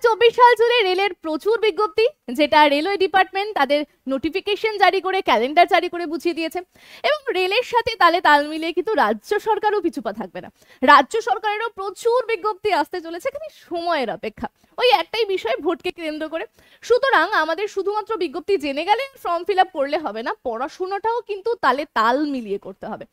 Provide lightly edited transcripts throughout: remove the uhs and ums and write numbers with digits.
সাল জুড়ে রেলের প্রচুর বিজ্ঞপ্তি, যেটা রেলওয়ে ডিপার্টমেন্ট তাদের নোটিফিকেশন জারি করে ক্যালেন্ডার জারি করে বুঝিয়ে দিয়েছে। এবং রেলের সাথে তালে তাল মিলিয়ে কিন্তু রাজ্য সরকারও পিছুপা থাকবে না, রাজ্য সরকারেরও প্রচুর বিজ্ঞপ্তি আসতে চলেছে, খালি সময়ের অপেক্ষা, ওই একটাই বিষয় ভোটকে কেন্দ্র করে। সুতরাং আমাদের শুধুমাত্র বিজ্ঞপ্তি জেনে গেলে ফর্ম ফিল আপ করলে হবে না, পড়াশোনাটাও কিন্তু তালে তাল মিলিয়ে করতে হবে।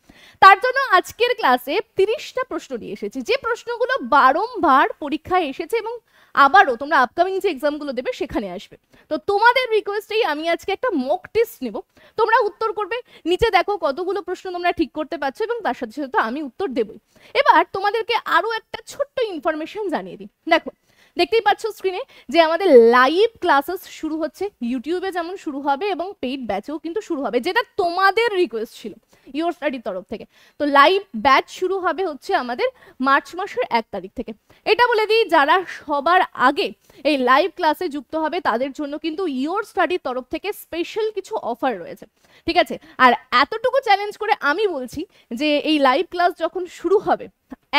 তার জন্য আজকের ক্লাসে 30টা প্রশ্ন নিয়ে এসেছি, যে প্রশ্নগুলো বারংবার পরীক্ষায় এসেছে এবং আবারও তোমরা আপকামিং যে এক্সামগুলো দেবে সেখানে আসবে। তো তোমাদের রিকোয়েস্টেই আমি আজকে একটা মক টেস্ট নেব, তোমরা উত্তর করবে। নিচে দেখো কতগুলো প্রশ্ন তোমরা ঠিক করতে পারছো এবং তার সাথে সাথে আমি উত্তর দেবই। এবার তোমাদেরকে আরো একটা ছোট্ট ইনফরমেশন জানিয়ে দিই। দেখো, দেখতেই পাচ্ছ স্ক্রিনে যে আমাদের লাইভ ক্লাসেস শুরু হচ্ছে, ইউটিউবে যেমন শুরু হবে এবং পেইড ব্যাচেও কিন্তু শুরু হবে, যেটা তোমাদের রিকোয়েস্ট ছিল ইওর স্টাডির তরফ থেকে। তো লাইভ ব্যাচ শুরু হবে হচ্ছে আমাদের মার্চ মাসের 1 তারিখ থেকে। এটা বলে দিই, যারা সবার আগে এই লাইভ ক্লাসে যুক্ত হবে তাদের জন্য কিন্তু ইওর স্টাডির তরফ থেকে স্পেশাল কিছু অফার রয়েছে, ঠিক আছে? আর এতটুকু চ্যালেঞ্জ করে আমি বলছি যে এই লাইভ ক্লাস যখন শুরু হবে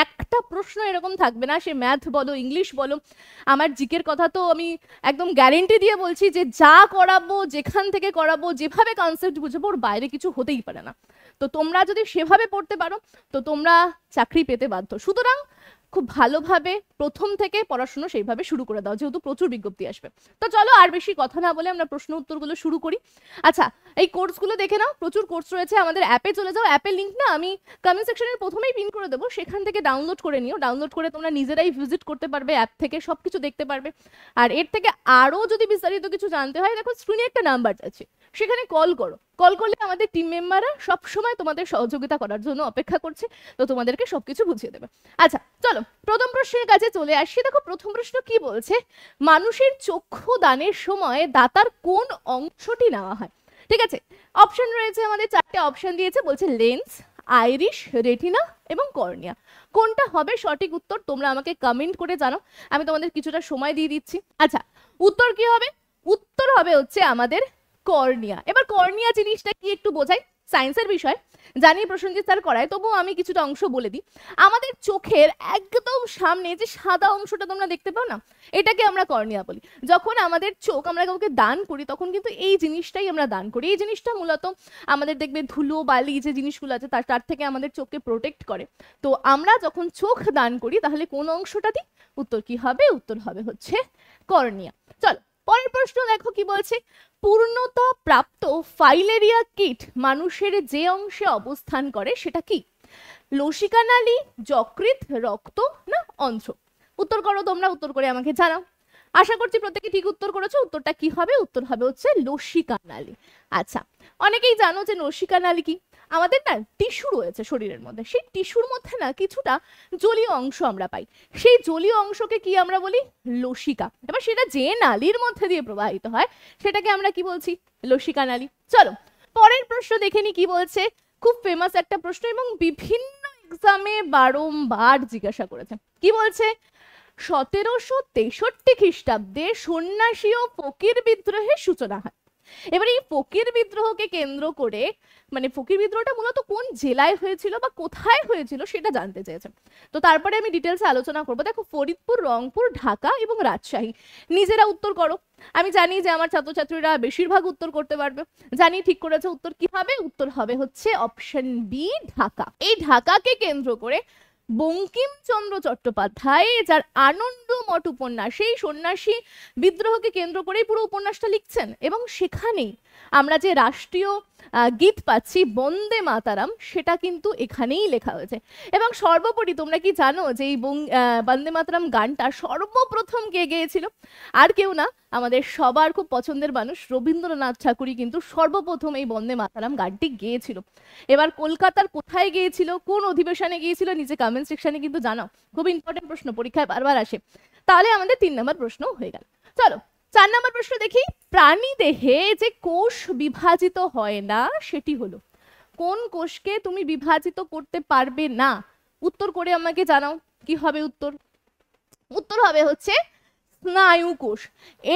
একটা প্রশ্ন এরকম থাকবে না, সে ম্যাথ বলো ইংলিশ বলো, আমার জিকের কথা তো আমি একদম গ্যারেন্টি দিয়ে বলছি যে যা করাবো, যেখান থেকে করাবো, যেভাবে কনসেপ্ট বুঝাবো, ওর বাইরে কিছু হতেই পারে না। তো তোমরা যদি সেভাবে পড়তে পারো তো তোমরা চাকরি পেতে বাধ্য। সুতরাং খুব ভালোভাবে প্রথম থেকে পড়াশোনা সেইভাবে শুরু করে দাও, যেহেতু প্রচুর বিজ্ঞপ্তি আসবে। তো চলো আর বেশি কথা না বলে আমরা প্রশ্ন উত্তরগুলো শুরু করি। আচ্ছা, এই কোর্সগুলো দেখে নাও, প্রচুর কোর্স রয়েছে, আমাদের অ্যাপে চলে যাও, অ্যাপের লিঙ্ক না আমি কমেন্ট সেকশনের প্রথমেই পিন করে দেবো, সেখান থেকে ডাউনলোড করে নিও, ডাউনলোড করে তোমরা নিজেরাই ভিজিট করতে পারবে, অ্যাপ থেকে সবকিছু দেখতে পারবে। আর এর থেকে আরও যদি বিস্তারিত কিছু জানতে হয়, দেখো স্ক্রিনে একটা নাম্বার আছে, সেখানে কল করো, কল করলে আমাদের টিম মেম্বাররা সবসময় তোমাদের সহযোগিতা করার জন্য অপেক্ষা করছে, তো তোমাদেরকে সবকিছু বুঝিয়ে দেবে। আচ্ছা চলো প্রথম প্রশ্নের কাছে চলে আসি। দেখো প্রথম প্রশ্ন কি বলছে, মানুষের চক্ষু দানের সময় দাতার কোন অংশটি নেওয়া হয়? ঠিক আছে, অপশন রয়েছে আমাদের, 4টে অপশন দিয়েছে, বলছে লেন্স, আইরিশ, রেটিনা এবং কর্নিয়া। কোনটা হবে সঠিক উত্তর তোমরা আমাকে কমেন্ট করে জানাও, আমি তোমাদের কিছুটা সময় দিয়ে দিচ্ছি। আচ্ছা, উত্তর কি হবে? উত্তর হবে হচ্ছে আমাদের কর্নিয়া। এবার কর্নিয়া জিনিসটা কি একটু বোঝাই, সায়েন্সের বিষয় জানি প্রসেনজিৎ স্যার করায়, তবুও আমি কিছুটা অংশ বলে দিই। আমাদের চোখের একদম সামনে যে সাদা অংশটা তোমরা দেখতে পাও না, এটাকে আমরা কর্নিয়া বলি। যখন আমাদের চোখ আমরা কাউকে দান করি তখন কিন্তু এই জিনিসটাই আমরা দান করি। এই জিনিসটা মূলত আমাদের দেখবে ধুলো বালি যে জিনিসগুলো আছে তার থেকে আমাদের চোখকে প্রোটেক্ট করে। তো আমরা যখন চোখ দান করি তাহলে কোন অংশটা দিই? উত্তর কি হবে? উত্তর হবে হচ্ছে কর্নিয়া। চলো পরের প্রশ্ন দেখো কি বলছে, পূর্ণতা প্রাপ্ত ফাইলেরিয়া কিট মানুষের যে অংশে অবস্থান করে সেটা কি? লসিকা নালী, যকৃৎ, রক্ত না অন্ত্র? উত্তর করো তোমরা, উত্তর করে আমাকে জানাও। আশা করছি প্রত্যেকে ঠিক উত্তর করেছো। উত্তরটা কি হবে? উত্তর হবে হচ্ছে লসিকা নালী। আচ্ছা, অনেকেই জানো যে লসিকা নালী কি? আমাদের না টিস্যু রয়েছে শরীরের মধ্যে, সেই টিস্যুর মধ্যে না কিছুটা জলীয় অংশ আমরা পাই, সেই জলীয় অংশকে কি আমরা বলি? লসিকা। এবার সেটা যে নালীর মধ্যে দিয়ে প্রবাহিত হয় সেটাকে আমরা কি বলছি? লসিকা নালী। চলো পরের প্রশ্ন দেখে নি কি বলছে, খুব ফেমাস একটা প্রশ্ন এবং বিভিন্ন এক্সামে বারংবার জিজ্ঞাসা করেছে। কি বলছে? 1763 খ্রিস্টাব্দে সন্ন্যাসী ও ফকির বিদ্রোহের সূচনা হয়। এবার এই ফকির বিদ্রোহকে কেন্দ্র করে, মানে ফকির বিদ্রোহটা মূলত কোন জেলায় হয়েছিল বা কোথায় হয়েছিল সেটা জানতে চেয়েছে। তো তারপরে আমি ডিটেলসে আলোচনা করবো। দেখো ফরিদপুর, রংপুর, ঢাকা এবং রাজশাহী। নিজেরা উত্তর করো। আমি জানি যে আমার ছাত্রছাত্রীরা বেশিরভাগ উত্তর করতে পারবে, জানি ঠিক করেছে। উত্তর কি হবে? উত্তর হবে হচ্ছে অপশন বি, ঢাকা। এই ঢাকাকে কেন্দ্র করে বঙ্কিমচন্দ্র চট্টোপাধ্যায়, যার আনন্দমঠ উপন্যাস, সেই সন্ন্যাসী বিদ্রোহকে কেন্দ্র করেই পুরো উপন্যাসটা লিখছেন এবং সেখানেই আমরা যে রাষ্ট্রীয় গীত পাচ্ছি বন্দে মাতারাম, সেটা কিন্তু এখানেই লেখা হয়েছে। এবং সর্বোপরি তোমরা কি জানো যে এই বন্দে মাতারাম গানটা সর্বপ্রথম কে গেয়েছিল? আর কেউ না, আমাদের সবার খুব পছন্দের মানুষ রবীন্দ্রনাথ ঠাকুরই কিন্তু সর্বপ্রথম এই বন্দে মাতারাম গানটি গেয়েছিল। এবার কলকাতার কোথায় গিয়েছিল, কোন অধিবেশনে গিয়েছিল, নিচে কমেন্ট সেকশনে কিন্তু জানাও, খুব ইম্পর্টেন্ট প্রশ্ন, পরীক্ষায় বারবার আসে। তাহলে আমাদের 3 নম্বর প্রশ্ন হয়ে গেল। চলো 4 নম্বর প্রশ্ন দেখি, প্রাণী দেহে যে কোষ বিভাজিত হয় না সেটি হলো? কোন কোষকে তুমি বিভাজিত করতে পারবে না? উত্তর করে আমাকে জানাও কি হবে উত্তর? উত্তর হবে হচ্ছে স্নায়ু কোষ।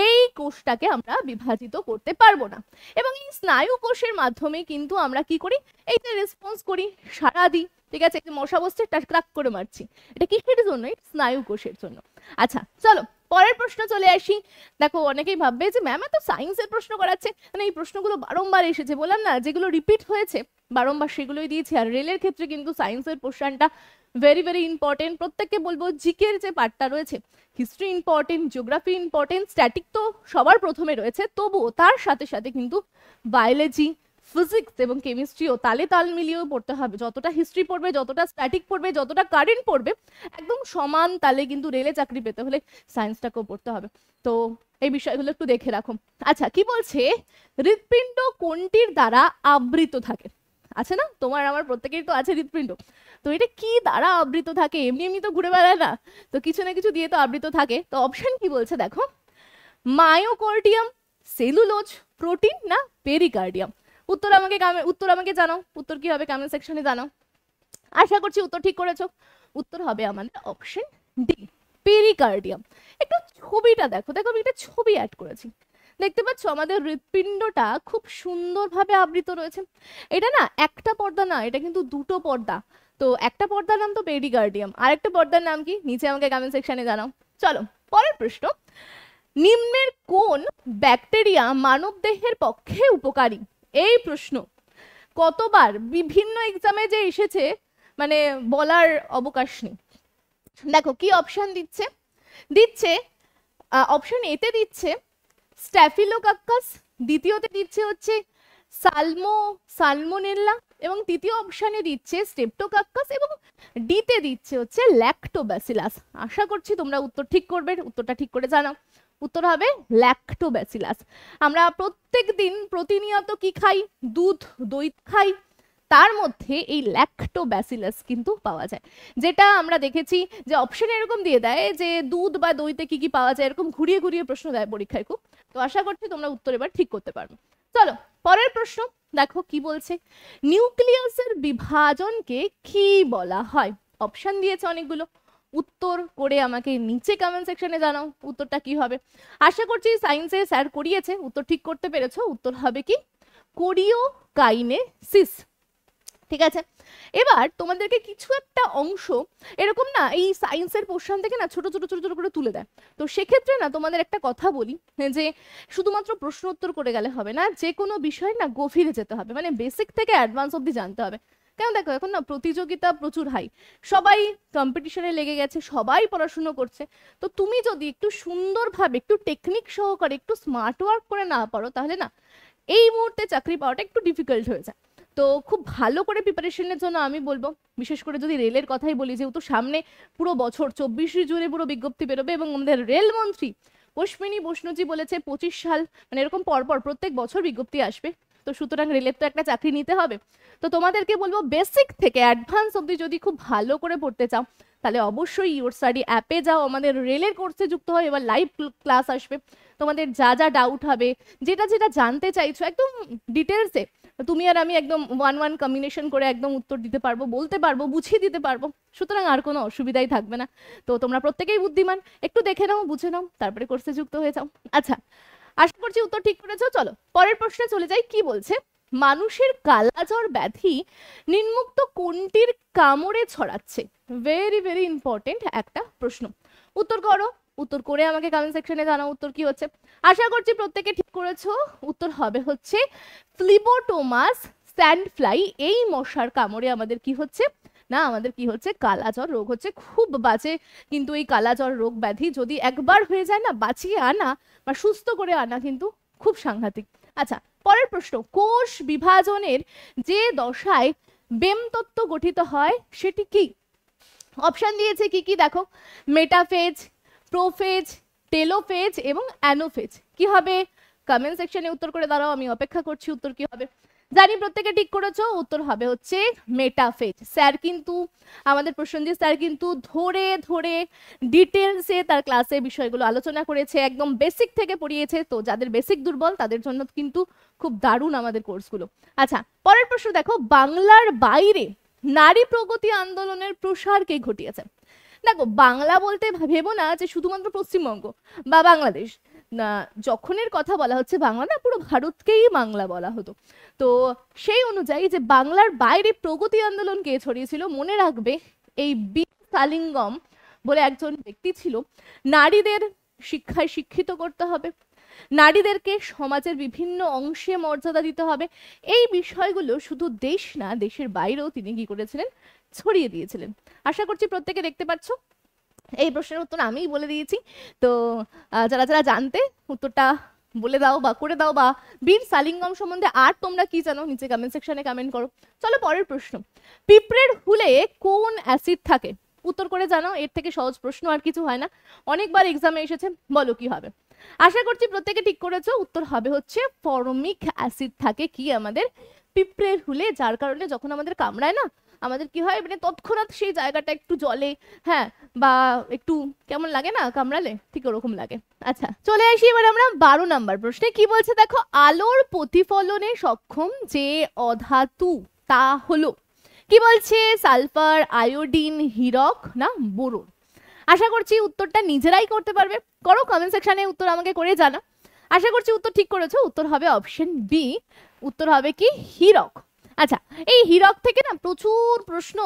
এই কোষটাকে আমরা বিভাজিত করতে পারবো না এবং এই স্নায়ু কোষের মাধ্যমে কিন্তু আমরা কি করি? এই যে রেসপন্স করি, সাড়া দিই, ঠিক আছে? মশা বসছে, ক্রাক করে মারছি, এটা কিসের জন্য? স্নায়ু কোষের জন্য। আচ্ছা চলো পরের প্রশ্ন চলে আসি। দেখো অনেকেই ভাববে যে ম্যাম এত সায়েন্সের প্রশ্ন করাচ্ছে, মানে এই প্রশ্নগুলো বারংবার এসেছে, বললাম না যেগুলো রিপিট হয়েছে বারংবার সেগুলোই দিয়েছি। আর রেলের ক্ষেত্রে কিন্তু সায়েন্সের পোর্শনটা ভেরি ভেরি ইম্পর্টেন্ট। প্রত্যেককে বলবো জিকের যে পার্টটা রয়েছে, history important, geography important, static তো সবার প্রথমে রয়েছে, তবুও তার সাথে সাথে কিন্তু বায়োলজি, ফিজিক্স এবং কেমিস্ট্রিও তালে তাল মিলিয়েও পড়তে হবে। যতটা হিস্ট্রি পড়বে, যতটা স্ট্যাটিক পড়বে, যতটা কারেন্ট পড়বে, একদম সমান তালে কিন্তু রেলে চাকরি পেতে হলে সায়েন্সটাকেও পড়তে হবে। তো এই বিষয়গুলো একটু দেখে রাখো। আচ্ছা, কি বলছে, হৃৎপিণ্ড কোনটির দ্বারা আবৃত থাকে? আছে না, তোমার আমার প্রত্যেকের তো আছে হৃৎপিণ্ড। তো এটা কি দ্বারা আবৃত থাকে? এমনি এমনি তো ঘুরে বেড়ায় না, তো কিছু না কিছু দিয়ে তো আবৃত থাকে। তো অপশন কি বলছে দেখো, মায়োকর্ডিয়াম, সেলুলোজ, প্রোটিন না পেরিকার্ডিয়াম? উত্তর আমাকে জানাও, উত্তর কি হবে কমেন্ট সেকশনে জানাও। আশা করছি উত্তর ঠিক করেছো। উত্তর হবে আমাদের অপশন ডি, পেরিকার্ডিয়াম। একটু ছবিটা দেখো, দেখো আমি একটা ছবি অ্যাড করেছি, দেখতে পাচ্ছ আমাদের হৃৎপিণ্ডটা খুব সুন্দরভাবে আবৃত রয়েছে। এটা না একটা পর্দা না, এটা কিন্তু দুটো পর্দা। তো একটা পর্দার নাম তো পেরিকার্ডিয়াম, আর একটা পর্দার নাম কি নিচে আমাকে কমেন্ট সেকশনে জানাও। চলো পরের প্রশ্ন, নিম্নের কোন ব্যাকটেরিয়া মানবদেহের পক্ষে উপকারী? এই প্রশ্ন কতবার বিভিন্ন এক্সামে যে এসেছে, মানে বলার অবকাশ নেই। দেখো কি অপশন দিচ্ছে, দিচ্ছে অপশন এতে দিচ্ছে স্ট্যাফিলোকাক্কাস, দ্বিতীয়তে দিচ্ছে হচ্ছে সালমোনেল্লা, এবং তৃতীয় অপশনে দিচ্ছে স্টেপটোকাক্কাস, এবং ডিতে দিচ্ছে হচ্ছে ল্যাক্টোব্যাসিলাস। আশা করছি তোমরা উত্তর ঠিক করবে, উত্তরটা ঠিক করে জানাও। উত্তর হবে ল্যাক্টোব্যাসিলাস। আমরা প্রত্যেক দিন প্রতিনিয়ত কি খাই? দুধ, দই খাই, তার মধ্যে এই ল্যাক্টোব্যাসিলাস কিন্তু পাওয়া যায়। যেটা আমরা দেখেছি যে অপশন এরকম দিয়ে দেয় যে দুধ বা দইতে কি কি পাওয়া যায়, এরকম ঘুরিয়ে ঘুরিয়ে প্রশ্ন দেয় পরীক্ষায় খুব। তো আশা করছি তোমরা উত্তর এবার ঠিক করতে পারবে। চলো পরের প্রশ্ন দেখো কি বলছে, নিউক্লিয়াসের বিভাজনকে কি বলা হয়? অপশন দিয়েছে অনেকগুলো, উত্তর করে আমাকে নিচে কমেন্ট সেকশনে জানাও উত্তরটা কি হবে। আশা করছি সায়েন্সে স্যার করিয়েছে, উত্তর ঠিক করতে পেরেছো। উত্তর হবে কি কোরিওকাইনেসিস। ঠিক আছে, এবার তোমাদেরকে কিছু একটা অংশ এরকম না এই সায়েন্সের পোর্শন থেকে না ছোট ছোট ছোট ছোট করে তুলে দেয়। তো সেক্ষেত্রে না তোমাদের একটা কথা বলি, যে শুধুমাত্র প্রশ্ন উত্তর করে গেলে হবে না, যে কোনো বিষয় না গভীরে যেতে হবে, মানে বেসিক থেকে অ্যাডভান্স অব্দি জানতে হবে। কেন দেখো এখন না প্রতিযোগিতা প্রচুর হাই, সবাই কম্পিটিশনে লেগে গেছে, সবাই পড়াশুনো করছে। তো তুমি যদি একটু সুন্দরভাবে, একটু টেকনিক সহকারে, একটু স্মার্ট ওয়ার্ক করে না পারো, তাহলে না এই মুহূর্তে চাকরি পাওয়াটা একটু ডিফিকাল্ট হয়ে যায়। তো খুব ভালো করে প্রিপারেশনের জন্য আমি বলবো, বিশেষ করে যদি রেলের কথাই বলি, যেহেতু সামনে পুরো বছর 24 জুড়ে পুরো বিজ্ঞপ্তি বেরোবে, এবং আমাদের রেলমন্ত্রী অশ্বিনী বৈষ্ণবজি বলেছে 25 সাল মানে এরকম পরপর প্রত্যেক বছর বিজ্ঞপ্তি আসবে। তো সুতরাং রেলের তো একটা চাকরি নিতে হবে। তো তোমাদেরকে বলবো বেসিক থেকে অ্যাডভান্স অব্দি যদি খুব ভালো করে পড়তে চাও, তাহলে অবশ্যই ইওর স্টাডি অ্যাপে যাও, আমাদের রেলের কোর্সে যুক্ত হয়। এবার লাইভ ক্লাস আসবে, তোমাদের যা যা ডাউট হবে, যেটা যেটা জানতে চাইছো একদম ডিটেলসে, তুমি আর আমি একদম ওয়ান ওয়ান কম্বিনেশন করে একদম উত্তর দিতে পারবো, বলতে পারবো, বুঝিয়ে দিতে পারবো। সুতরাং আর কোনো অসুবিধাই থাকবে না। তো তোমরা প্রত্যেকেই বুদ্ধিমান, একটু দেখে নাও, বুঝে নাও, তারপরে কোর্সে যুক্ত হয়ে যাও। আচ্ছা, আশা করছি উত্তর ঠিক করেছো। চলো পরের প্রশ্নে চলে যাই। কি বলছে, মানুষের কালাজ্বর ব্যাধি নিম্নোক্ত কোনটির কামড়ে ছড়াচ্ছে? ভেরি ভেরি ইম্পর্টেন্ট একটা প্রশ্ন। উত্তর করো, উত্তর করে আমাকে কমেন্ট সেকশনে জানাও উত্তর কি হচ্ছে। আশা করছি প্রত্যেকে ঠিক করেছো। উত্তর হবে হচ্ছে ফ্লিবোটোমাস স্যান্ডফ্লাই। এই মশার কামড়ে আমাদের কি হচ্ছে না, আমাদের কি হচ্ছে, কালাজ্বর রোগ হচ্ছে। খুব বাজে কিন্তু এই কালাজ্বর রোগ ব্যাধি, যদি একবার হয়ে যায় না, বাঁচিয়ে আনা বা সুস্থ করে আনা কিন্তু খুব সাংঘাতিক। আচ্ছা পরের প্রশ্ন, কোষ বিভাজনের যে দশায় বেমতত্ত্ব গঠিত হয় সেটি কি? অপশন দিয়েছে কি কি দেখো, মেটাফেজ, প্রোফেজ, টেলোফেজ এবং অ্যানোফেজ। কি হবে কমেন্ট সেকশনে উত্তর করে দাঁড়াও, আমি অপেক্ষা করছি উত্তর কি হবে। জানি প্রত্যেকে ঠিক করেছো, উত্তর হবে হচ্ছে মেটাফেজ। স্যার কিন্তু আমাদের প্রসেনজিৎ স্যার কিন্তু ধরে ধরে ডিটেলসে তার ক্লাসে বিষয়গুলো আলোচনা করেছে, একদম বেসিক থেকে পড়িয়েছে। তো যাদের বেসিক দুর্বল তাদের জন্য কিন্তু খুব দারুণ আমাদের কোর্সগুলো। আচ্ছা পরের প্রশ্ন দেখো, বাংলার বাইরে নারী প্রগতি আন্দোলনের প্রসার কে ঘটিয়েছে? দেখো বাংলা বলতে ভেবো না যে শুধুমাত্র পশ্চিমবঙ্গ বা বাংলাদেশ, না যখনের কথা বলা হচ্ছে বাংলা না পুরো ভারতকেই বাংলা বলা হতো। তো সেই অনুযায়ী যে বাংলার বাইরে প্রগতি আন্দোলন কে ছড়িয়েছিল, মনে রাখবে এই বি সালিঙ্গম বলে একজন ব্যক্তি ছিল, নারীদের শিক্ষায় শিক্ষিত করতে হবে, নারীদেরকে সমাজের বিভিন্ন অংশে মর্যাদা দিতে হবে। এই বিষয়গুলো শুধু দেশ না, দেশের বাইরেও তিনি কি করেছিলেন, ছড়িয়ে দিয়েছিলেন। আশা করছি প্রত্যেকে দেখতে পাচ্ছ। এই প্রশ্নের উত্তর আমিই বলে দিয়েছি। তো যারা যারা জানতে উত্তরটা বলে দাও বা করে দাও, বা বীর সালিঙ্গম সম্বন্ধে আর তোমরা কি জানো নিচে কমেন্ট সেকশনে কমেন্ট করো। চলো পরের প্রশ্ন, পিঁপড়ের হুলে কোন অ্যাসিড থাকে? উত্তর করে জানো, এর থেকে সহজ প্রশ্ন আর কিছু হয় না, অনেকবার এক্সামে এসেছে। বলো কি হবে? আশা করছি প্রত্যেকে ঠিক করেছো, উত্তর হবে হচ্ছে ফরমিক অ্যাসিড থাকে কি আমাদের পিঁপড়ের হুলে, যার কারণে যখন আমাদের কামড়ায় না, আমাদের কি হয়, মানে তৎক্ষণাৎ সেই জায়গাটা একটু জ্বলে, হ্যাঁ, বা একটু কেমন লাগে না কামড়ালে, ঠিক ওরকম লাগে। আচ্ছা চলে আসি এবার আমরা 12 নাম্বার প্রশ্নে। কি বলছে দেখো, আলোর প্রতিফলনে সক্ষম যে অধাতু তা হলো, কি বলছে, সালফার, আয়োডিন, হীরক না বোরন? আশা করছি উত্তরটা নিজেরাই করতে পারবে, করো কমেন্ট সেকশনে উত্তর আমাকে করে জানা। আশা করছি উত্তর ঠিক করেছো, উত্তর হবে অপশন বি, উত্তর হবে কি হীরক। আচ্ছা, এই হীরক থেকে না প্রচুর প্রশ্ন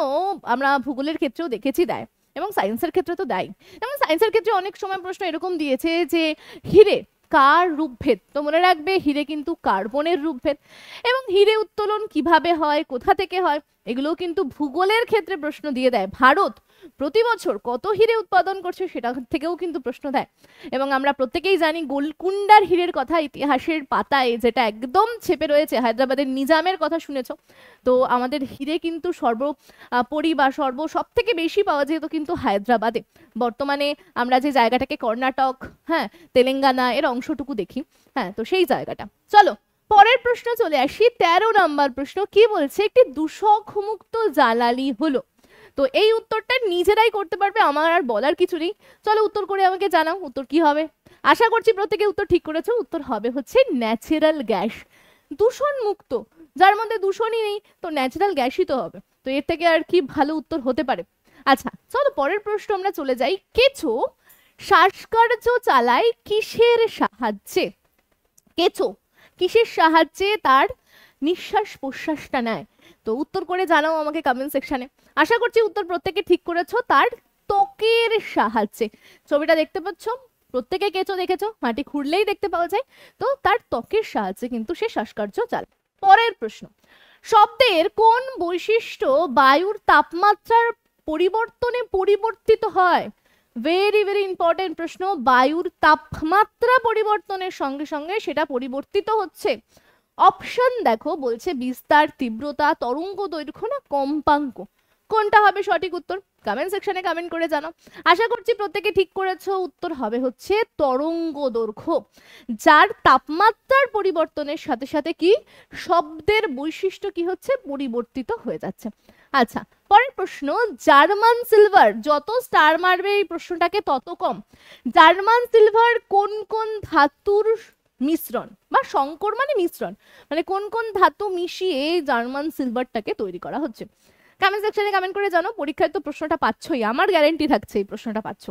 আমরা ভূগোলের ক্ষেত্রেও দেখেছি দেয়, এবং সায়েন্সের ক্ষেত্রে তো দেয়। যেমন সায়েন্সের ক্ষেত্রে অনেক সময় প্রশ্ন এরকম দিয়েছে যে হীরে কার রূপভেদ, তো মনে রাখবে হীরে কিন্তু কার্বনের রূপভেদ, এবং হীরে উত্তোলন কিভাবে হয়, কোথা থেকে হয়, এগুলোও কিন্তু ভূগোলের ক্ষেত্রে প্রশ্ন দিয়ে দেয়। ভারত প্রতি বছর কত হীরে উৎপাদন করছে সেটা থেকেও কিন্তু প্রশ্ন দেয়। এবং আমরা প্রত্যেকেই জানি গোলকুন্ডার হীরের কথা ইতিহাসের পাতায় যেটা একদম ছেপে রয়েছে, হায়দ্রাবাদের নিজামের কথা শুনেছ। তো আমাদের হীরে কিন্তু সর্বোপরি বা সব থেকে বেশি পাওয়া যেত কিন্তু হায়দ্রাবাদে। বর্তমানে আমরা যে জায়গাটাকে কর্ণাটক, হ্যাঁ, তেলেঙ্গানা এর অংশটুকু দেখি, হ্যাঁ, তো সেই জায়গাটা। চলো পরের প্রশ্ন চলে আসি, 13 নাম্বার প্রশ্ন। কি বলছে, একটি দূষক মুক্ত জ্বালানি হলো, তো এই উত্তরটা নিজেরাই করতে পারবে, আমার আর বলার কিছু নেই। চলো উত্তর করে আমাকে জানাও উত্তর কি হবে। আশা করছি প্রত্যেকে উত্তর ঠিক করেছো, উত্তর হবে হচ্ছে ন্যাচারাল গ্যাস। দূষণ মুক্ত, যার মধ্যে দূষণই নেই, তো ন্যাচারাল গ্যাসই তো হবে, তো এর থেকে আর কি ভালো উত্তর হতে পারে। আচ্ছা চলো পরের প্রশ্ন আমরা চলে যাই, কেঁচো শ্বাসকার্য চালায় কিসের সাহায্যে? কেঁচো কিসের সাহায্যে তার নিঃশ্বাস প্রশ্বাসটা নেয়? তো উত্তর করে জানাও আমাকে কমেন্ট সেকশনে। আশা করছি উত্তর প্রত্যেকে ঠিক করেছো, তার ত্বকের সাহায্যে। ছবিটা দেখতে পাচ্ছ, প্রত্যেকে কেঁচো দেখেছো, মাটি খুঁড়লেই দেখতে পাওয়া যায়, তো তার ত্বকের সাহায্যে কিন্তু সে শ্বাসকার্য চালায়। পরের প্রশ্ন, শব্দের কোন বৈশিষ্ট্য বায়ুর তাপমাত্রার পরিবর্তনে পরিবর্তিত হয়? ভেরি ভেরি ইম্পর্টেন্ট প্রশ্ন, বায়ুর তাপমাত্রা পরিবর্তনের সঙ্গে সঙ্গে সেটা পরিবর্তিত হচ্ছে। অপশন দেখো, বলছে বিস্তার, তীব্রতা, তরঙ্গ দৈর্ঘ্য না কম্পাঙ্ক। কোনটা হবে সঠিক উত্তর? কমেন্ট সেকশনে কমেন্ট করে জানাও। আশা করছি প্রত্যেকে ঠিক করেছো, উত্তর হবে হচ্ছে তরঙ্গ দৈর্ঘ্য, যার তাপমাত্রার পরিবর্তনের সাথে সাথে কি শব্দের বৈশিষ্ট্য কি হচ্ছে, পরিবর্তিত হয়ে যাচ্ছে। আচ্ছা পরের প্রশ্ন, জার্মান সিলভার, যত স্টার মারবে এই প্রশ্নটাকে তত কম। জার্মান সিলভার কোন কোন ধাতুর মিশ্রণ, বা সংকর মানে মিশ্রণ, মানে কোন কোন ধাতু মিশিয়ে জার্মান সিলভারটাকে তৈরি করা হচ্ছে? কমেন্ট সেকশনে কমেন্ট করে জানো, পরীক্ষায় তো প্রশ্নটা পাচ্ছই, আমার গ্যারান্টি থাকছে এই প্রশ্নটা পাচ্ছ।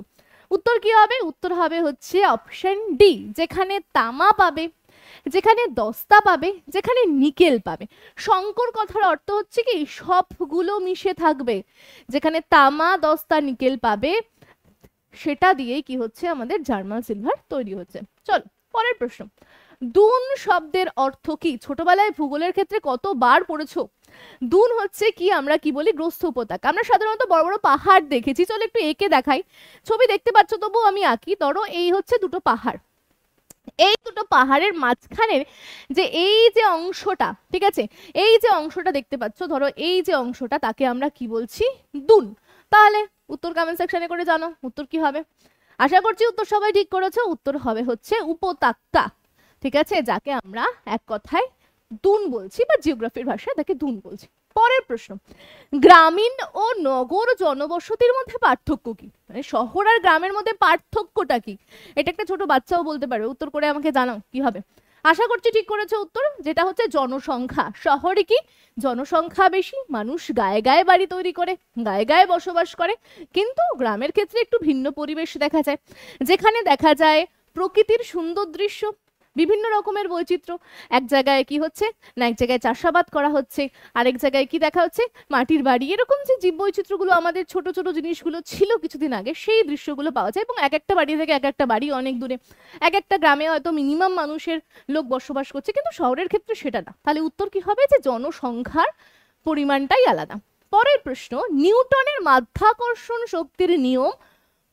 উত্তর কি হবে? উত্তর হবে হচ্ছে অপশন ডি, যেখানে তামা পাবে, যেখানে দস্তা পাবে, যেখানে নিকেল পাবে। সংকর কথার অর্থ হচ্ছে কি সবগুলো মিশে থাকবে, যেখানে তামা দস্তা নিকেল পাবে সেটা দিয়েই কি হচ্ছে আমাদের জার্মান সিলভার তৈরি হচ্ছে। চল পরের প্রশ্ন, দুন শব্দের অর্থ কি? ছোটবেলায় ভূগোলের ক্ষেত্রে কতবার পড়েছো? দুন হচ্ছে কি, আমরা কি বলি, গ্রস্ত উপত্যকা। আমরা সাধারণত বড় বড় পাহাড় দেখেছি, চলো একটু এঁকে দেখাই, ছবি দেখতে পাচ্ছ তবু আমি আঁকি। ধরো এই হচ্ছে দুটো পাহাড়, এই দুটো পাহাড়ের মাঝখানের যে এই যে অংশটা, ঠিক আছে, এই যে অংশটা দেখতে পাচ্ছ, ধরো এই যে অংশটা, তাকে আমরা কি বলছি, দুন। তাহলে উত্তর কমেন্ট সেকশনে করে জানো উত্তর কি হবে। আশা করছি উত্তর সবাই ঠিক করেছো, উত্তর হবে হচ্ছে উপত্যকা, ঠিক আছে, যাকে আমরা এক কথায় দুন বলছি, বা জিওগ্রাফির ভাষায় তাকে দুন বলছি। পরের প্রশ্ন, গ্রামীণ ও নগর জনবসতির মধ্যে পার্থক্য কি? মানে শহর আর গ্রামের মধ্যে পার্থক্যটা কি? এটা একটা ছোট বাচ্চাও বলতে পারে, উত্তর করে আমাকে জানাও কি হবে। আশা করছি ঠিক করেছো উত্তর, যেটা হচ্ছে জনসংখ্যা। শহরে কি জনসংখ্যা বেশি, মানুষ গায়ে গায়ে বাড়ি তৈরি করে, গায়ে গায়ে বসবাস করে, কিন্তু গ্রামের ক্ষেত্রে একটু ভিন্ন পরিবেশ দেখা যায়, যেখানে দেখা যায় প্রকৃতির সুন্দর দৃশ্য, বিভিন্ন রকমের বৈচিত্র্য। এক জায়গায় কি হচ্ছে না, এক জায়গায় চাষাবাদ করা হচ্ছে, আরেক জায়গায় কি দেখা হচ্ছে মাটির বাড়ি। এরকম যে জীববৈচিত্র্যগুলো আমাদের ছোট ছোট জিনিসগুলো ছিল কিছুদিন আগে, সেই দৃশ্যগুলো পাওয়া যায়। এবং এক একটা বাড়ি থেকে এক একটা বাড়ি অনেক দূরে, এক একটা গ্রামে হয়তো মিনিমাম মানুষের লোক বসবাস করছে, কিন্তু শহরের ক্ষেত্রে সেটা না। তাহলে উত্তর কি হবে, যে জনসংখ্যার পরিমাণটাই আলাদা। পরের প্রশ্ন, নিউটনের মাধ্যাকর্ষণ শক্তির নিয়ম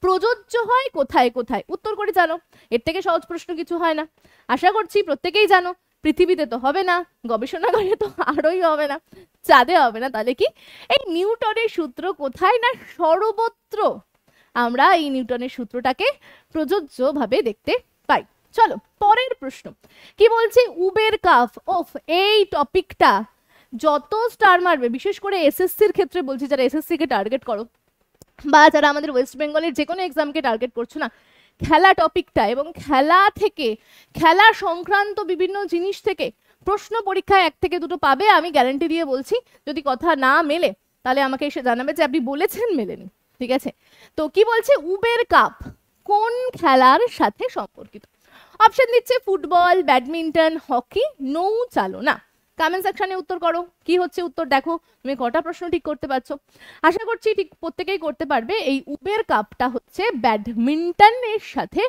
প্রযোজ্য হয় কোথায় কোথায়? উত্তর করে জানো, এর থেকে সহজ প্রশ্ন কিছু হয় না। আশা করছি প্রত্যেকেই জানো। পৃথিবীতে তো হবে না, গবেষণাগারে তো আরোই হবে না, চাঁদে হবে না, তাহলে কি এই নিউটনের সূত্র কোথায় না সর্বত্র আমরা এই নিউটনের সূত্রটাকে প্রযোজ্য ভাবে দেখতে পাই। চলো পরের প্রশ্ন কি বলছে, উবের কাফ। ওফ, এই টপিকটা যত স্টার মারবে, বিশেষ করে এসএসসির ক্ষেত্রে বলছি, যারা এসএসসি কে টার্গেট করো বা যারা আমাদের ওয়েস্ট বেঙ্গলের যে কোনো এক্সামকে টার্গেট করছো না, খেলা টপিকটা এবং খেলা থেকে, খেলা সংক্রান্ত বিভিন্ন জিনিস থেকে প্রশ্ন পরীক্ষায় 1 থেকে 2টো পাবে, আমি গ্যারান্টি দিয়ে বলছি। যদি কথা না মেলে তাহলে আমাকে এসে জানাবে যে আপনি বলেছেন মেলেনি, ঠিক আছে? তো কি বলছে, উবের কাপ কোন খেলার সাথে সম্পর্কিত? অপশন দিচ্ছে ফুটবল, ব্যাডমিন্টন, হকি, নৌচালনা। কমেন্ট সেকশনে উত্তর করো, কি হচ্ছে উত্তর দেখো। তুমি কটা প্রশ্ন ঠিক করতে পারছো? আশা করছি ঠিক প্রত্যেকেই করতে পারবে। এই উবের কাপটা হচ্ছে ব্যাডমিন্টনের সাথে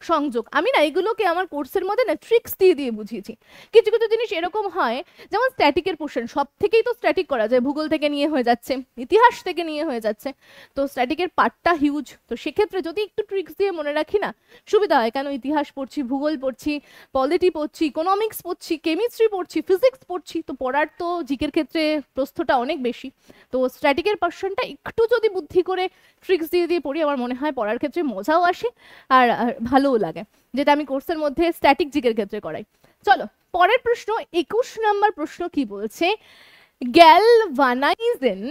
সংযোগ। আমি না এগুলোকে আমার কোর্সের মধ্যে না ট্রিক্স দিয়ে দিয়ে বুঝিয়েছি। কিছু কিছু জিনিস এরকম হয়, যেমন স্ট্যাটিকের পোর্শন, সব থেকেই তো স্ট্যাটিক করা যায়, ভূগোল থেকে নিয়ে হয়ে যাচ্ছে, ইতিহাস থেকে নিয়ে হয়ে যাচ্ছে, তো স্ট্যাটিকের পার্টটা হিউজ। তো সেক্ষেত্রে যদি একটু ট্রিক্স দিয়ে মনে রাখি না, সুবিধা হয়। কেন, ইতিহাস পড়ছি, ভূগোল পড়ছি, পলিটি পড়ছি, ইকোনমিক্স পড়ছি, কেমিস্ট্রি পড়ছি, ফিজিক্স পড়ছি, তো পড়ার তো জিকের ক্ষেত্রে প্রস্থটা অনেক বেশি। তো স্ট্যাটিকের পোর্শনটা একটু যদি বুদ্ধি করে ট্রিক্স দিয়ে দিয়ে পড়ি, আমার মনে হয় পড়ার ক্ষেত্রে মজাও আসে আর ভালোও লাগে, যেটা আমি কোর্সের মধ্যে স্ট্যাটিক জিকের ক্ষেত্রে করাই। চলো পরের প্রশ্ন, 21 নম্বর প্রশ্ন কি বলছে, গ্যালভানাইজেন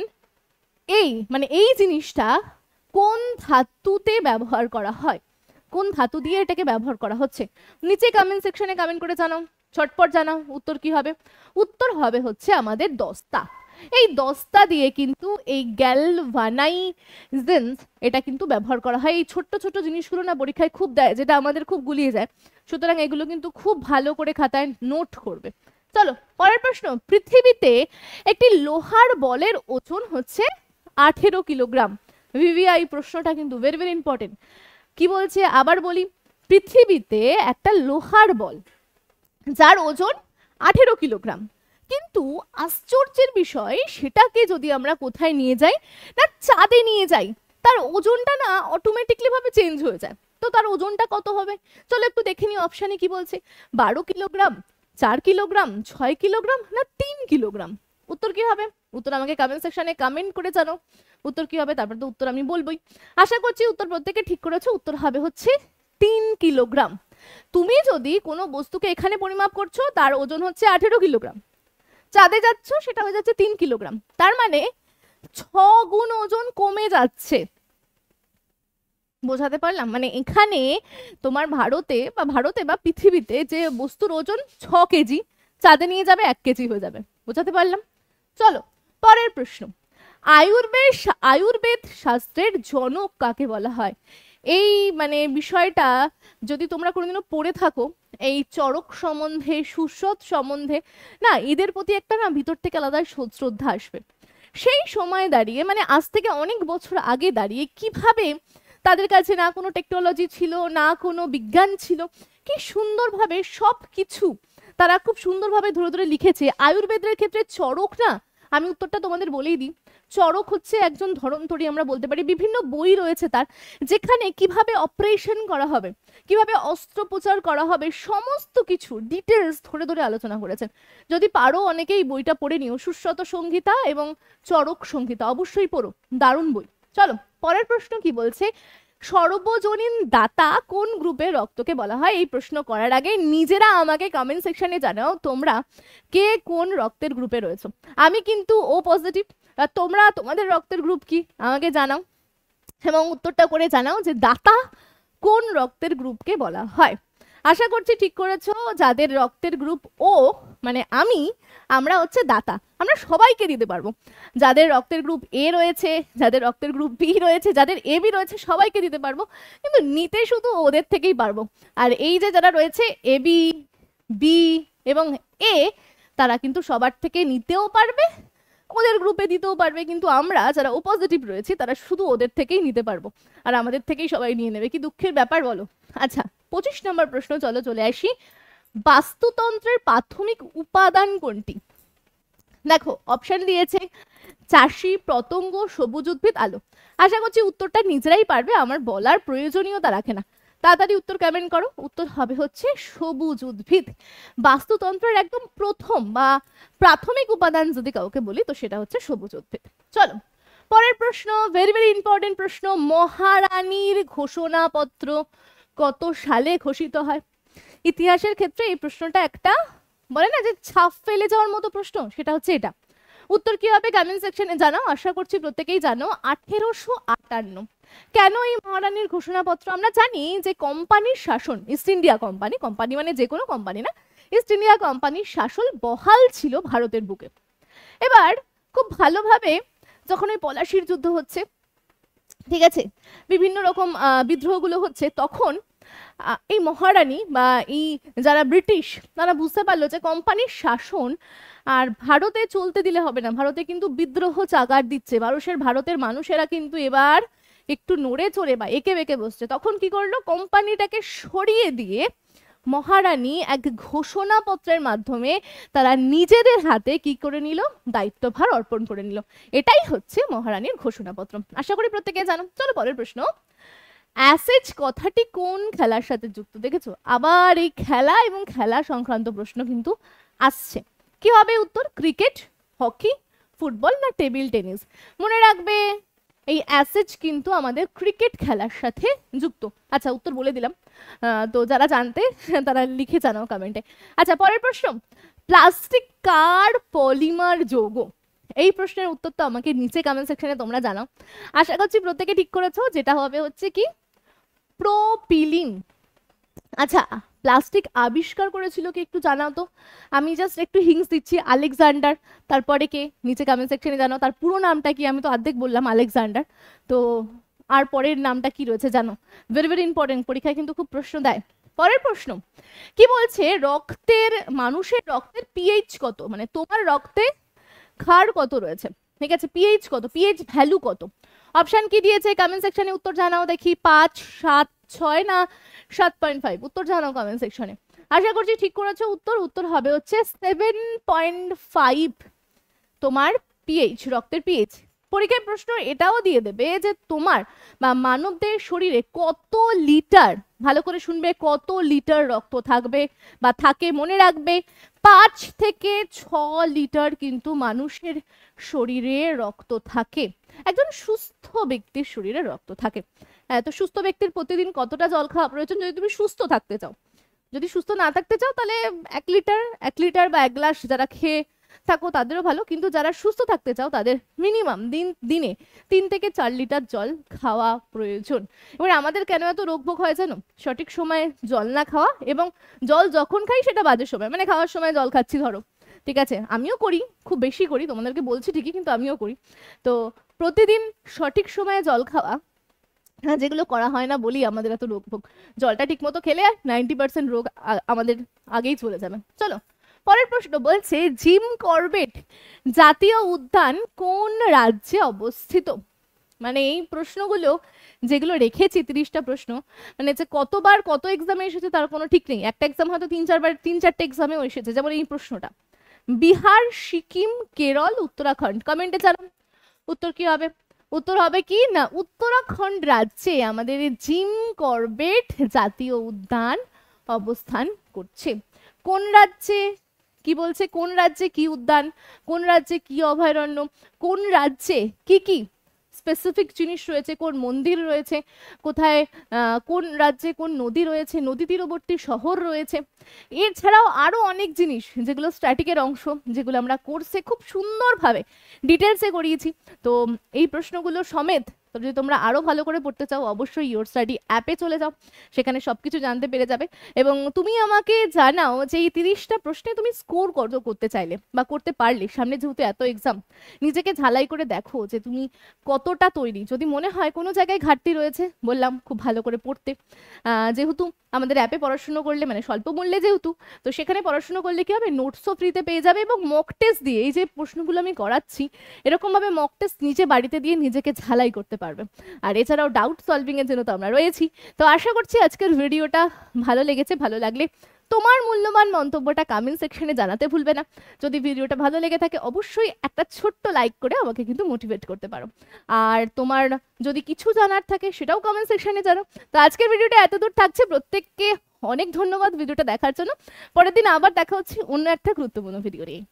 এই মানে এই জিনিসটা কোন ধাতুতে ব্যবহার করা হয়? কোন ধাতু দিয়ে এটাকে ব্যবহার করা হচ্ছে? নিচে কমেন্ট সেকশনে কমেন্ট করে জানাও, ছটপট জানাও উত্তর কি হবে। উত্তর হবে হচ্ছে আমাদের দস্তা। এই দস্তা দিয়ে কিন্তু এই গ্যালভানাইজেন্স এটা কিন্তু ব্যবহার করা হয়। এই ছোট্ট ছোট্ট জিনিসগুলো না পরীক্ষায় খুব দেয়, যেটা আমাদের খুব গুলিয়ে যায়, সুতরাং এগুলো কিন্তু খুব ভালো করে খাতায় নোট করবে। চলো পরের প্রশ্ন, পৃথিবীতে একটি লোহার বলের ওজন হচ্ছে 18 কিলোগ্রাম। ভিভিআই প্রশ্নটা কিন্তু ভেরি ভেরি ইম্পর্টেন্ট। কি বলছে আবার বলি, পৃথিবীতে একটা লোহার বল যার ওজন 18 কিলোগ্রাম, কিন্তু আশ্চর্যের বিষয় সেটাকে যদি আমরা কোথায় নিয়ে যাই না, চাঁদে নিয়ে যাই, তার ওজনটা না অটোমেটিকলি ভাবে চেঞ্জ হয়ে যায়। তো তার ওজনটা কত হবে? চলো একটু দেখে নিই অপশানে কি বলছে, 12 কিলোগ্রাম, 4 কিলোগ্রাম, 6 কিলোগ্রাম না 3 কিলোগ্রাম? উত্তর কি হবে? উত্তর আমাকে কমেন্ট সেকশনে কমেন্ট করে জানাও উত্তর কি হবে, তারপর তো উত্তর আমি বলবোই। আশা করছি উত্তর প্রত্যেকে ঠিক করেছো। উত্তর হবে হচ্ছে 3 কিলোগ্রাম। তুমি যদি কোনো বস্তুকে এখানে পরিমাপ করছো, তার ওজন হচ্ছে 18 কিলোগ্রাম, চাঁদে যাচ্ছ সেটা হয়ে যাচ্ছে 3 কিলোগ্রাম, তার মানে 6 গুণ ওজন কমে যাচ্ছে। বোঝাতে পারলাম? মানে এখানে তোমার ভারতে বা পৃথিবীতে যে বস্তুর ওজন 6 কেজি, চাঁদে নিয়ে যাবে 1 কেজি হয়ে যাবে। বোঝাতে পারলাম? চলো পরের প্রশ্ন, আয়ুর্বেদ শাস্ত্রের জনক কাকে বলা হয়? এই মানে বিষয়টা যদি তোমরা কোনোদিনও পড়ে থাকো, এই চরক সম্বন্ধে, সুশ্রুত সম্বন্ধে, না এদের প্রতি একটা না ভিতর থেকে আলাদা শ্রদ্ধা আসবে। সেই সময় দাঁড়িয়ে, মানে আজ থেকে অনেক বছর আগে দাঁড়িয়ে, কিভাবে তাদের কাছে না কোনো টেকনোলজি ছিল, না কোনো বিজ্ঞান ছিল, কি সুন্দরভাবে সব কিছু তারা খুব সুন্দরভাবে ধরে ধরে লিখেছে। আয়ুর্বেদের ক্ষেত্রে চরক না, আমি উত্তরটা তোমাদের বলেই দিই, চরক হচ্ছে একজন ধরনতরী আমরা বলতে পারি। বিভিন্ন বই রয়েছে তার, যেখানে কিভাবে অপারেশন করা হবে, কিভাবে অস্ত্রোপচার করা হবে, সমস্ত কিছু ডিটেলস ধরে ধরে আলোচনা করেছেন। যদি পারো অনেকেই বইটা পড়ে নিও, সুশ্রুত সংহিতা এবং চরক সংহিতা অবশ্যই পড়ো, দারুণ বই। চলো পরের প্রশ্ন কি বলছে, সর্বজনীন দাতা কোন গ্রুপের রক্তকে বলা হয়? এই প্রশ্ন করার আগে নিজেরা আমাকে কমেন্ট সেকশনে জানাও তোমরা কে কোন রক্তের গ্রুপে রয়েছো। আমি কিন্তু ও পজিটিভ, আর তোমরা তোমাদের রক্তের গ্রুপ কি আমাকে জানাও, এবং উত্তরটা করে জানাও যে দাতা কোন রক্তের গ্রুপকে বলা হয়। আশা করছি ঠিক করেছো। যাদের রক্তের গ্রুপ ও মানে আমরা হচ্ছে দাতা, আমরা সবাইকে দিতে পারবো। যাদের রক্তের গ্রুপ এ রয়েছে, যাদের রক্তের গ্রুপ বি রয়েছে, যাদের এ বি রয়েছে, সবাইকে দিতে পারবো, কিন্তু নিতে শুধু ওদের থেকেই পারবো। আর এই যে যারা রয়েছে এ বি বি এবং এ তারা কিন্তু সবার থেকে নিতেও পারবে, ওদের গ্রুপে দিতেও পারবে, কিন্তু আমরা যারা ও পজিটিভ রয়েছি তারা শুধু ওদের থেকেই নিতে পারবো, আর আমাদের থেকেই সবাই নিয়ে নেবে। কি দুঃখের ব্যাপার বলো। আচ্ছা 25 নম্বর প্রশ্ন, চলে আসি। বাস্তুতন্ত্রের প্রাথমিক উপাদান কোনটি? দেখো অপশন দিয়েছে চাষি, পতঙ্গ, সবুজ উদ্ভিদ, আলো। আশা করছি উত্তরটা নিজেরাই পারবে, আমার বলার প্রয়োজনীয়তা রাখে না। তাড়াতাড়ি উত্তর কমেন্ট করো। উত্তর হবে হচ্ছে সবুজ উদ্ভিদ। বাস্তুতন্ত্রের একদম প্রথম বা প্রাথমিক উপাদান যদি কাউকে বলি তো সেটা হচ্ছে সবুজ উদ্ভিদ। চলো পরের প্রশ্ন, ভেরি ভেরি ইম্পর্টেন্ট প্রশ্ন। মহারানীর ঘোষণাপত্র কত সালে ঘোষিত হয়? ইতিহাসের ক্ষেত্রে এই প্রশ্নটা একটা বলে না যে ছাপ ফেলে যাওয়ার মতো প্রশ্ন, সেটা হচ্ছে এটা। উত্তর কি হবে কমেন্ট সেকশনে জানাও, আশা করছি প্রত্যেকেই জানো। 1858। কেন এই মহারানীর ঘোষণাপত্র? আমরা জানি যে কোম্পানির শাসন, ইস্ট ইন্ডিয়া কোম্পানি, কোম্পানি মানে যে কোনো কোম্পানি না, ইস্ট ইন্ডিয়া কোম্পানির শাসন বহাল ছিল ভারতের বুকে। এবার খুব ভালোভাবে যখন ওই পলাশির যুদ্ধ হচ্ছে, ঠিক আছে, বিভিন্ন রকম বিদ্রোহগুলো হচ্ছে, তখন এই মহারানী বা এই যারা ব্রিটিশ তারা বুঝতে পারলো যে কোম্পানির শাসন আর ভারতে চলতে দিলে হবে না, ভারতে কিন্তু বিদ্রোহ চাগার দিচ্ছে, ভারতের মানুষেরা কিন্তু এবার একটু নড়ে চড়ে বা এঁকে বেঁকে বসছে। তখন কি করলো, কোম্পানিটাকে সরিয়ে দিয়ে মহারানী এক ঘোষণাপত্রের মাধ্যমে তারা নিজেদের হাতে কি করে নিল, দায়িত্বভার অর্পণ করে নিল। এটাই হচ্ছে মহারানীর ঘোষণাপত্র। আশা করি প্রত্যেকে জানো। চলো পরের প্রশ্ন। অ্যাসেজ কথাটি কোন খেলার সাথে যুক্ত? দেখেছো আবার এই খেলা এবং খেলা সংক্রান্ত প্রশ্ন কিন্তু আসছে। কি হবে উত্তর? ক্রিকেট, হকি, ফুটবল না টেবিল টেনিস? মনে রাখবে এই অ্যাসেজ কিন্তু আমাদের ক্রিকেট খেলার সাথে যুক্ত। আচ্ছা উত্তর বলে দিলাম, তো যারা জানতে তারা লিখে জানাও কমেন্টে। আচ্ছা পরের প্রশ্ন, প্লাস্টিক কার পলিমার যৌগ? এই প্রশ্নের উত্তর তো আমাকে নিচে কমেন্ট সেকশনে তোমরা জানাও। আশা করছি প্রত্যেকে ঠিক করেছো, যেটা হবে হচ্ছে কি প্রোপিলিন। আচ্ছা প্লাস্টিক আবিষ্কার করেছিল কি একটু জানাও তো, আমি জাস্ট একটু হিংস দিচ্ছি। আলেকজান্ডার, তারপরে কে নিচে কমেন্ট সেকশনে জানাও। তার পুরো নামটা কি? আমি তো অর্ধেক বললাম আলেকজান্ডার, তো আর পরের নামটা কি রয়েছে জানো? ভেরি ভেরি ইম্পর্টেন্ট, পরীক্ষায় কিন্তু খুব প্রশ্ন দেয়। পরের প্রশ্ন কি বলছে, মানুষের রক্তের পিএইচ কত? মানে তোমার রক্তে ক্ষার কত রয়েছে, ঠিক আছে, পিএইচ কত, পিএইচ ভ্যালু কত? অপশন কি দিয়েছে কমেন্ট সেকশনে উত্তর জানাও দেখি। 5, 7, 6 না 7.5? উত্তর জানাও কমেন্ট সেকশনে। আশা করছি ঠিক করেছো উত্তর। উত্তর হবে হচ্ছে 7.5 তোমার পিএইচ, রক্তের পিএইচ। পরীক্ষায় প্রশ্ন এটাও দিয়ে দেবে যে তোমার বা মানবদের শরীরে কত লিটার, ভালো করে শুনবে, কত লিটার রক্ত থাকবে বা থাকে। মনে রাখবে 5 থেকে 6 লিটার কিন্তু মানুষের শরীরে রক্ত থাকে, একজন সুস্থ ব্যক্তির শরীরে রক্ত থাকে। তো সুস্থ ব্যক্তির প্রতিদিন কতটা জল খাওয়া প্রয়োজন যদি তুমি সুস্থ থাকতে চাও? যদি সুস্থ না থাকতে চাও তাহলে 1 লিটার বা 1 গ্লাস যারা খেয়ে থাকো তাদেরও ভালো, কিন্তু যারা সুস্থ থাকতে চাও তাদের মিনিমাম দিনে 3 থেকে 4 লিটার জল খাওয়া প্রয়োজন। এবার আমাদের কেন এত রোগ ভোগ হয় জানো? সঠিক সময়ে জল না খাওয়া, এবং জল যখন খাই সেটা বাজে সময়, মানে খাওয়ার সময় জল খাচ্ছি ধরো, ঠিক আছে, আমিও করি, খুব বেশি করি, তোমাদেরকে বলছি ঠিকই, কিন্তু আমিও করি। তো প্রতিদিন সঠিক সময়ে জল খাওয়া, হ্যাঁ, যেগুলো করা হয় না বলি আমাদের এত রোগ ভোগ। জলটা ঠিক মতো খেলে 90% রোগ আমাদের আগেই চলে যাবে। চলো পরের প্রশ্ন বলছে, জিম করবেট জাতীয় উদ্যান কোন রাজ্যে অবস্থিত? মানে এই প্রশ্নগুলো যেগুলো রেখেছি 30টা প্রশ্ন, মানে যে কতবার কত এক্সামে এসেছে তার কোনো ঠিক নেই। একটা এক্সাম হয়তো 3-4 এক্সামেও এসেছে, যেমন এই প্রশ্নটা। বিহার, সিকিম, কেরল, উত্তরাখণ্ড? কমেন্টে জানান উত্তর কি হবে। উত্তর হবে কি না, উত্তরাখণ্ড রাজ্যে আমাদের জিম করবেট জাতীয় উদ্যান অবস্থান করছে। কোন রাজ্যে কি বলছে, কোন রাজ্যে কি উদ্যান, কোন রাজ্যে কি অভয়ারণ্য, কোন রাজ্যে কি কি স্পেসিফিক জিনিস রয়েছে, কোন মন্দির রয়েছে, কোথায় কোন রাজ্যে কোন নদী রয়েছে, নদী তীরবর্তী শহর রয়েছে, এছাড়াও আরো অনেক জিনিস যেগুলো স্ট্যাটিকের অংশ, যেগুলো আমরা কোর্সে খুব সুন্দরভাবে ডিটেলসে করিয়েছি। তো এই প্রশ্নগুলো সমেত তবে যদি তোমরা আরও ভালো করে পড়তে চাও অবশ্যই ইয়োর স্টাডি অ্যাপে চলে যাও, সেখানে সব কিছু জানতে পেরে যাবে। এবং তুমি আমাকে জানাও যে এই 30টা প্রশ্নে তুমি স্কোর কত করতে চাইলে বা করতে পারলে, সামনে যেহেতু এত এক্সাম, নিজেকে ঝালাই করে দেখো যে তুমি কতটা তৈরি। যদি মনে হয় কোনো জায়গায় ঘাটতি রয়েছে, বললাম খুব ভালো করে পড়তে, যেহেতু আমাদের অ্যাপে পড়াশুনো করলে মানে স্বল্প মূল্যে যেহেতু, তো সেখানে পড়াশুনো করলে কি হবে, নোটসও ফ্রিতে পেয়ে যাবে এবং মক টেস্ট দিয়ে এই যে প্রশ্নগুলো আমি করাচ্ছি এরকমভাবে মক টেস্ট নিজে বাড়িতে দিয়ে নিজেকে ঝালাই করতে পারবে। আর এছাড়াও ডাউট সলভিং এর জন্য তো আমরা রয়েছি। তো আশা করছি আজকের ভিডিওটা ভালো লেগেছে। ভালো লাগলে তোমার মূল্যবান মন্তব্যটা কমেন্ট সেকশনে জানাতে ভুলবে না। যদি ভিডিওটা ভালো লেগে থাকে অবশ্যই একটা ছোট্ট লাইক করে আমাকে কিন্তু মোটিভেট করতে পারো। আর তোমার যদি কিছু জানার থাকে সেটাও কমেন্ট সেকশনে জানো। তো আজকের ভিডিওটা এতদূর থাকছে, প্রত্যেককে অনেক ধন্যবাদ ভিডিওটা দেখার জন্য। পরের দিন আবার দেখা হচ্ছে অন্য একটা গুরুত্বপূর্ণ ভিডিও নিয়ে।